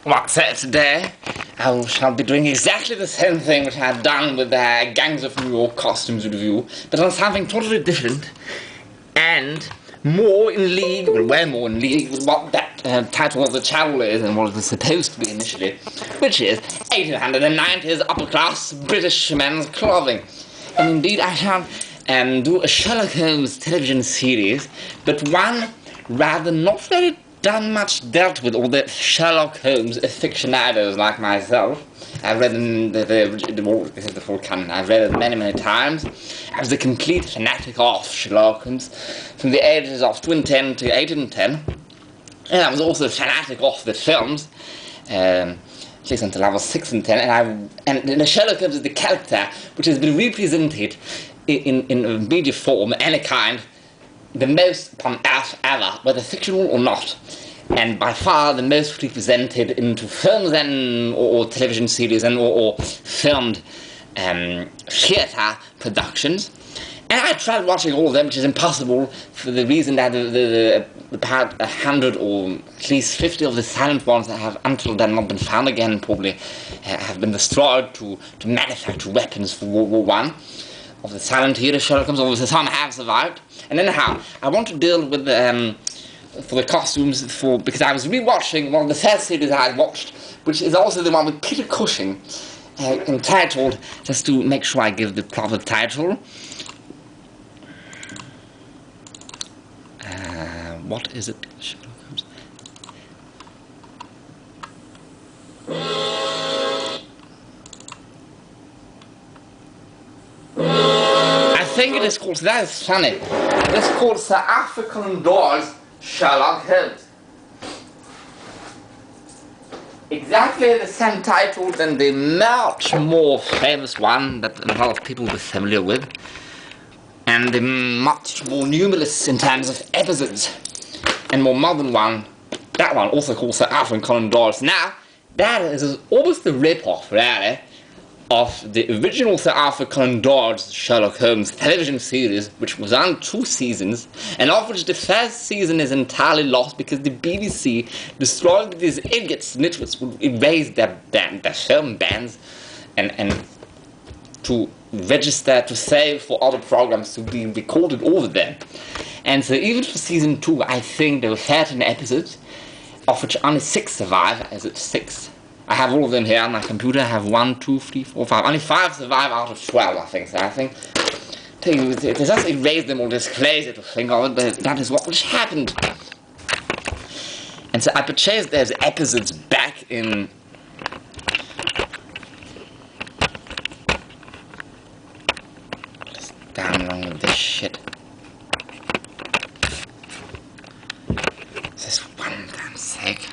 Well, so today I shall be doing exactly the same thing which I had done with the Gangs of New York costumes review, but on something totally different and more in league, well, way more in league with what that title of the channel is and what it was supposed to be initially, which is 1890s upper-class British men's clothing. And indeed, I shall do a Sherlock Holmes television series, but one rather not very done much dealt with all the Sherlock Holmes aficionados like myself. I've read them, this is the full canon. I've read it many, many times. I was a complete fanatic of Sherlock Holmes from the ages of 210 to 1810. And I was also a fanatic of the films, at least until I was 6 and 10. And the Sherlock Holmes is the character which has been represented in media form, any kind, the most upon earth ever, whether fictional or not, and by far the most represented into films or television series or filmed theatre productions. And I tried watching all of them, which is impossible for the reason that the about 100 or at least 50 of the silent ones that have until then not been found again probably have been destroyed to manufacture weapons for World War I. Of the silent hero Sherlock Holmes, obviously some have survived. And anyhow, I want to deal with for the costumes because I was rewatching one of the first series I had watched, which is also the one with Peter Cushing, entitled, just to make sure I give the proper title. What is it? Sherlock Holmes. I think it is called, that is funny, it is called Sir Arthur Conan Doyle's Sherlock Holmes. Exactly the same title than the much more famous one that a lot of people were familiar with, and the much more numerous in terms of episodes and more modern one, that one also called Sir Arthur Conan Doyle's. Now, that is almost a rip-off, really, of the original Sir Arthur Conan Doyle's Sherlock Holmes television series, which was on 2 seasons, and of which the first season is entirely lost because the BBC destroyed these idiots, nitwits, would erase their film bans and to register, to save for other programs to be recorded over them. And so even for season 2, I think there were 13 episodes, of which only 6 survive, as it's 6. I have all of them here on my computer. I have 1, 2, 3, 4, 5. Only 5 survive out of 12, I think. So I think they just erase them or displace it to think of it, but that is what happened. And so I purchased those episodes back in... What is damn wrong with this shit? This one damn sake.